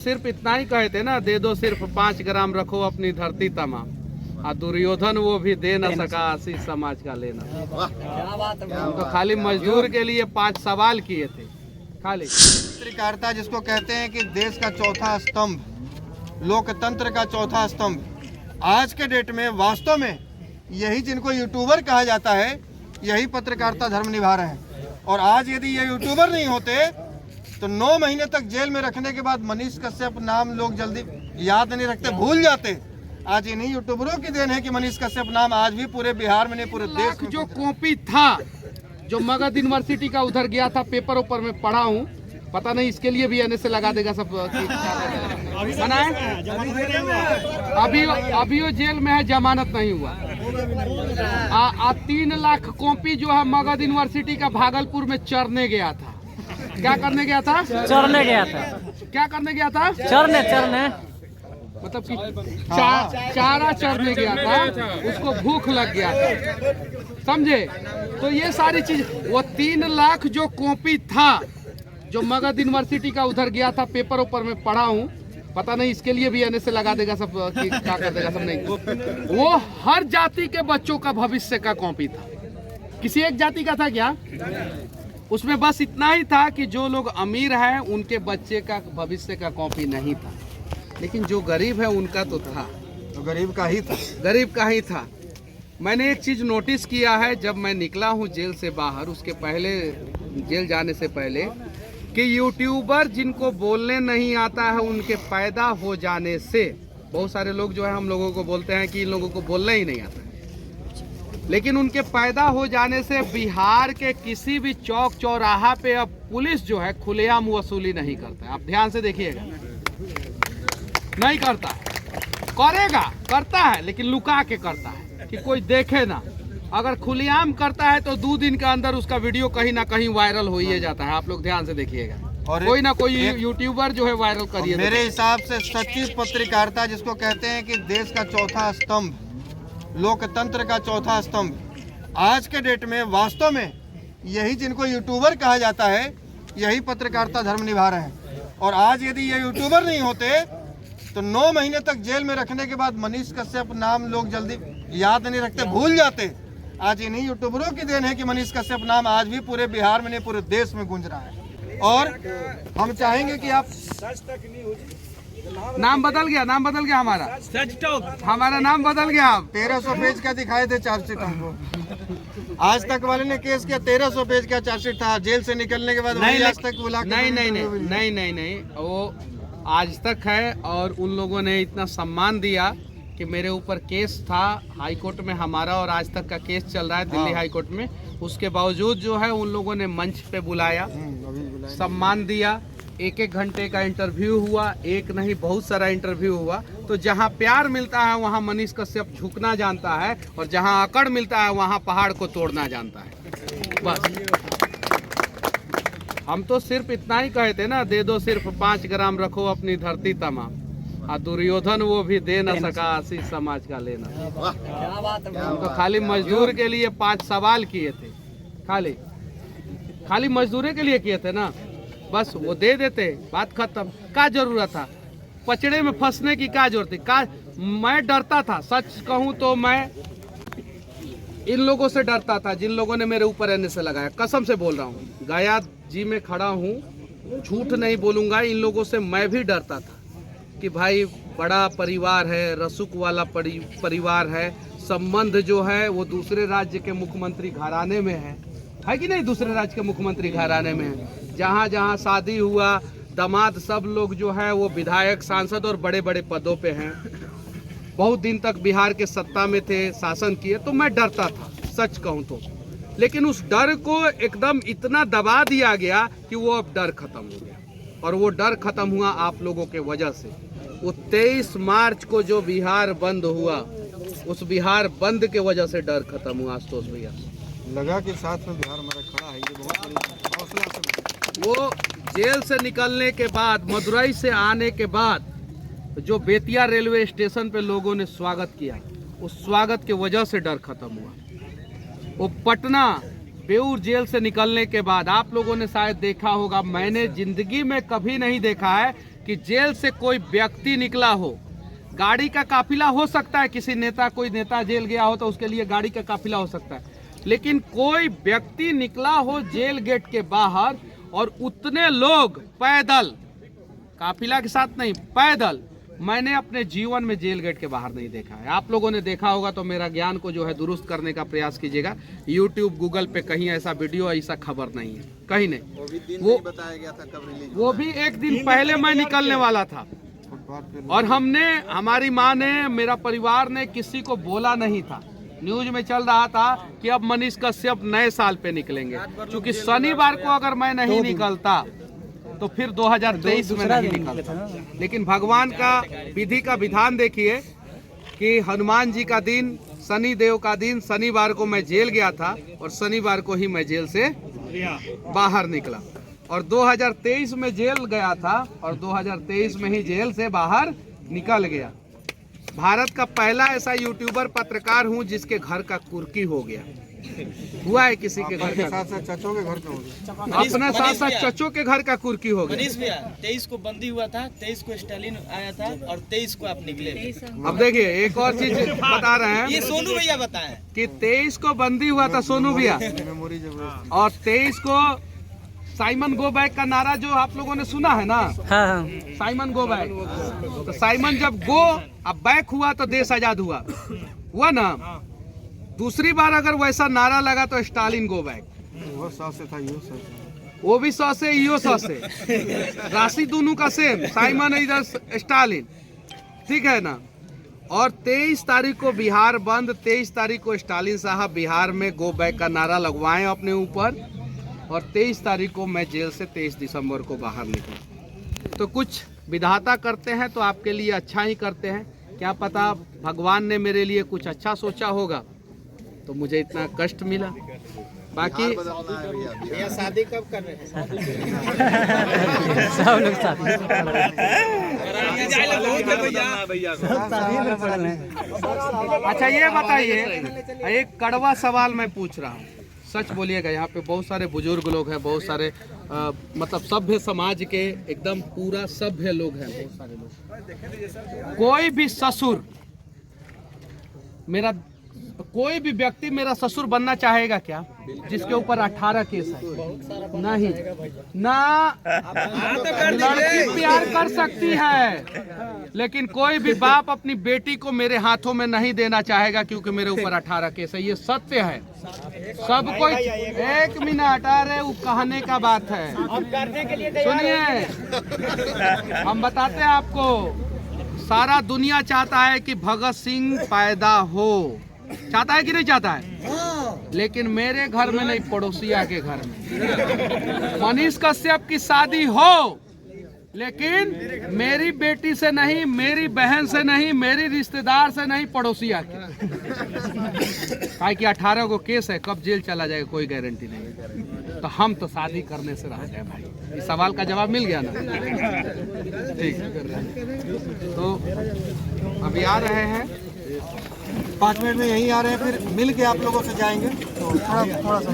सिर्फ इतना ही कहे थे ना, दे दो सिर्फ 5 ग्राम, रखो अपनी धरती तमाम। और दुर्योधन वो भी दे न सका, आशीष समाज का लेना। हम तो खाली मजदूर के लिए 5 सवाल किए थे खाली। पत्रकारिता जिसको कहते हैं कि देश का चौथा स्तंभ, लोकतंत्र का चौथा स्तंभ, आज के डेट में वास्तव में यही जिनको यूट्यूबर कहा जाता है, यही पत्रकारिता धर्म निभा रहे हैं। और आज यदि ये यूट्यूबर नहीं होते तो 9 महीने तक जेल में रखने के बाद मनीष कश्यप नाम लोग जल्दी याद नहीं रखते, भूल जाते। आज इन्हीं यूट्यूबरों की देन है कि मनीष कश्यप नाम आज भी पूरे बिहार में नहीं, पूरे देश में। जो कॉपी था, जो मगध यूनिवर्सिटी का उधर गया था, पेपर ऊपर में पढ़ा हूँ, पता नहीं इसके लिए भी एनएसए लगा देगा सब मना है। अभी वो जेल में है, जमानत नहीं हुआ। 3 लाख कॉपी जो है मगध यूनिवर्सिटी का भागलपुर में चरने गया था। क्या करने गया था? चरने गया था। क्या करने गया था? चरने मतलब कि चारा चरने गया था, उसको भूख लग गया था, समझे? तो ये सारी चीज, वो 3 लाख जो कॉपी था, जो मगध यूनिवर्सिटी का उधर गया था, पेपर ऊपर में पढ़ा हूँ, पता नहीं इसके लिए भी एनएसए लगा देगा सब क्या कर देगा सब नहीं। वो हर जाति के बच्चों का भविष्य का कॉपी था, किसी एक जाति का था क्या? उसमें बस इतना ही था कि जो लोग अमीर हैं उनके बच्चे का भविष्य का कॉपी नहीं था, लेकिन जो गरीब है उनका तो था। तो गरीब का ही था, गरीब का ही था। मैंने एक चीज नोटिस किया है, जब मैं निकला हूँ जेल से बाहर, उसके पहले, जेल जाने से पहले, कि यूट्यूबर जिनको बोलने नहीं आता है, उनके पैदा हो जाने से बहुत सारे लोग जो है हम लोगों को बोलते हैं कि इन लोगों को बोलना ही नहीं आता है, लेकिन उनके पैदा हो जाने से बिहार के किसी भी चौक चौराहा पे अब पुलिस जो है खुलेआम वसूली नहीं करता है। आप ध्यान से देखिएगा, नहीं करता, करेगा, करता है लेकिन लुका के करता है कि कोई देखे ना। अगर खुलेआम करता है तो 2 दिन के अंदर उसका वीडियो कहीं ना कहीं वायरल हो ही जाता है। आप लोग ध्यान से देखिएगा, और कोई ना कोई यूट्यूबर जो है वायरल करिए। मेरे हिसाब से सच्ची पत्रकारिता जिसको कहते हैं कि देश का चौथा स्तंभ, लोकतंत्र का चौथा स्तंभ, आज के डेट में वास्तव में यही जिनको यूट्यूबर कहा जाता है, यही पत्रकारिता धर्म निभा रहे हैं। और आज यदि ये यूट्यूबर नहीं होते तो 9 महीने तक जेल में रखने के बाद मनीष कश्यप नाम लोग जल्दी याद नहीं रखते, भूल जाते। आज इन्हीं यूट्यूबरों की देन है कि मनीष कश्यप नाम आज भी पूरे बिहार में नहीं, पूरे देश में गूंज रहा है। और हम चाहेंगे कि आप, नाम बदल गया, नाम बदल गया हमारा, हमारा नाम बदल गया। 1300 पेज का दिखाए थे चार्जशीट हमको। आज तक वाले ने केस किया, 1300 पेज का चार्जशीट था। जेल से निकलने के बाद वही आज तक बुला के नहीं, वो आज तक है। और उन लोगों ने इतना सम्मान दिया कि मेरे ऊपर केस था हाई कोर्ट में हमारा, और आज तक का केस चल रहा है दिल्ली हाई कोर्ट में। उसके बावजूद जो है उन लोगों ने मंच पे बुलाया, सम्मान दिया, 1-1 घंटे का इंटरव्यू हुआ, एक नहीं बहुत सारा इंटरव्यू हुआ। तो जहां प्यार मिलता है वहां मनीष कश्यप झुकना जानता है, और जहां अकड़ मिलता है वहां पहाड़ को तोड़ना जानता है। बस हम तो सिर्फ इतना ही कहे थे ना, दे दो सिर्फ 5 ग्राम, रखो अपनी धरती तमाम। और दुर्योधन वो भी दे न सका, आशीष समाज का लेना। हम तो खाली मजदूर के लिए 5 सवाल किए थे, खाली मजदूरी के लिए किए थे ना, बस वो दे देते, बात खत्म। क्या जरूरत था पचड़े में फंसने की? क्या जरूरत थी? मैं डरता था, सच कहूं तो मैं इन लोगों से डरता था जिन लोगों ने मेरे ऊपर एनएसए लगाया। कसम से बोल रहा हूँ, गया जी में खड़ा हूँ, झूठ नहीं बोलूंगा। इन लोगों से मैं भी डरता था कि भाई बड़ा परिवार है, रसूख वाला परिवार है, संबंध जो है वो दूसरे राज्य के मुख्यमंत्री घराने में है कि नहीं? दूसरे राज्य के मुख्यमंत्री घराने में है। जहाँ जहाँ शादी हुआ, दामाद सब लोग जो है वो विधायक, सांसद और बड़े बड़े पदों पे हैं। बहुत दिन तक बिहार के सत्ता में थे, शासन किए, तो मैं डरता था सच कहूँ तो। लेकिन उस डर को एकदम इतना दबा दिया गया कि वो अब डर खत्म हो गया, और वो डर खत्म हुआ आप लोगों के वजह से। वो 23 मार्च को जो बिहार बंद हुआ, उस बिहार बंद के वजह से डर खत्म हुआ। आशुतोष भैया, लगा कि साथ में बिहार हमारा खड़ा है, ये बहुत बड़ी हौसला से। वो जेल से निकलने के बाद, मदुरई से आने के बाद जो बेतिया रेलवे स्टेशन पे लोगों ने स्वागत किया, उस स्वागत के वजह से डर खत्म हुआ। वो पटना बेऊर जेल से निकलने के बाद आप लोगों ने शायद देखा होगा, मैंने जिंदगी में कभी नहीं देखा है कि जेल से कोई व्यक्ति निकला हो, गाड़ी का काफिला हो सकता है, किसी नेता, कोई नेता जेल गया हो तो उसके लिए गाड़ी का काफिला हो सकता है, लेकिन कोई व्यक्ति निकला हो जेल गेट के बाहर और उतने लोग पैदल, काफिला के साथ नहीं, पैदल, मैंने अपने जीवन में जेल गेट के बाहर नहीं देखा है। आप लोगों ने देखा होगा तो मेरा ज्ञान को जो है दुरुस्त करने का प्रयास कीजिएगा। YouTube, गूगल पे कहीं ऐसा वीडियो, ऐसा खबर नहीं है, कहीं नहीं। वो बताया गया था कब रिलीज, वो भी एक दिन पहले मैं निकलने वाला था और हमने, हमारी माँ ने, मेरा परिवार ने किसी को बोला नहीं था। न्यूज में चल रहा था कि अब मनीष कश्यप नए साल पे निकलेंगे, क्योंकि शनिवार को अगर मैं नहीं निकलता तो फिर 2023 में नहीं निकलता। लेकिन भगवान का विधि का विधान देखिए कि हनुमान जी का दिन, शनि देव का दिन, शनिवार को मैं जेल गया था और शनिवार को ही मैं जेल से बाहर निकला और 2023 में जेल गया था और 2023 में ही जेल से बाहर निकल गया। भारत का पहला ऐसा यूट्यूबर पत्रकार हूं जिसके घर का कुर्की हो गया। हुआ है किसी के घर का? साथ साथ चचों के घर का हो गया। अपने साथ साथ चचों के घर का कुर्की हो गया। मनीष भैया 23 को बंदी हुआ था, 23 को स्टालिन आया था और 23 को आप निकले। अब देखिए एक और चीज बता रहे हैं, ये सोनू भैया बताएं कि 23 को बंदी हुआ था सोनू भैया और 23 को साइमन गो बैक का नारा जो आप लोगों ने सुना है ना, हाँ। Simon go back. तो साइमन जब गो अब बैक हुआ तो देश आजाद हुआ ना। दूसरी बार अगर वैसा नारा लगा तो स्टालिन गो बैक, वो 100 से था, यो 100 से। वो भी 100 से, यो 100 से, राशि दोनों का सेम, साइमन इधर स्टालिन, ठीक है ना। और 23 तारीख को बिहार बंद, 23 तारीख को स्टालिन साहब बिहार में गो बैक का नारा लगवाएं अपने ऊपर और 23 तारीख को मैं जेल से 23 दिसंबर को बाहर निकला। तो कुछ विधाता करते हैं तो आपके लिए अच्छा ही करते हैं, क्या पता भगवान ने मेरे लिए कुछ अच्छा सोचा होगा तो मुझे इतना कष्ट मिला। बाकी भैया शादी कब कर रहे हैं? सब लोग साथ अच्छा ये बताइए, एक कड़वा सवाल मैं पूछ रहा हूँ, सच बोलिएगा। यहाँ पे बहुत सारे बुजुर्ग लोग हैं, बहुत सारे मतलब सभ्य समाज के एकदम पूरा सभ्य लोग हैं, बहुत सारे लोग। कोई भी ससुर, मेरा कोई भी व्यक्ति मेरा ससुर बनना चाहेगा क्या जिसके ऊपर 18 केस है? नहीं ना। लड़की प्यार कर सकती है लेकिन कोई भी बाप अपनी बेटी को मेरे हाथों में नहीं देना चाहेगा क्योंकि मेरे ऊपर 18 केस है। ये सत्य है। सब कोई, एक मिनट, अरे वो कहने का बात है, सुनिए हम बताते हैं आपको। सारा दुनिया चाहता है कि भगत सिंह पैदा हो, चाहता है कि नहीं चाहता है? लेकिन मेरे घर में नहीं, पड़ोसिया के घर में। मनीष कश्यप की शादी हो लेकिन मेरी बेटी से नहीं, मेरी बहन से नहीं, मेरी रिश्तेदार से नहीं, पड़ोसिया के। काहे कि 18 को केस है, कब जेल चला जाएगा कोई गारंटी नहीं। तो हम तो शादी करने से रह जाए भाई। इस सवाल का जवाब मिल गया ना? ठीक, तो अभी आ रहे हैं 5 मिनट में यहीं आ रहे हैं, फिर मिल के आप लोगों से जाएंगे। तो थोड़ा सा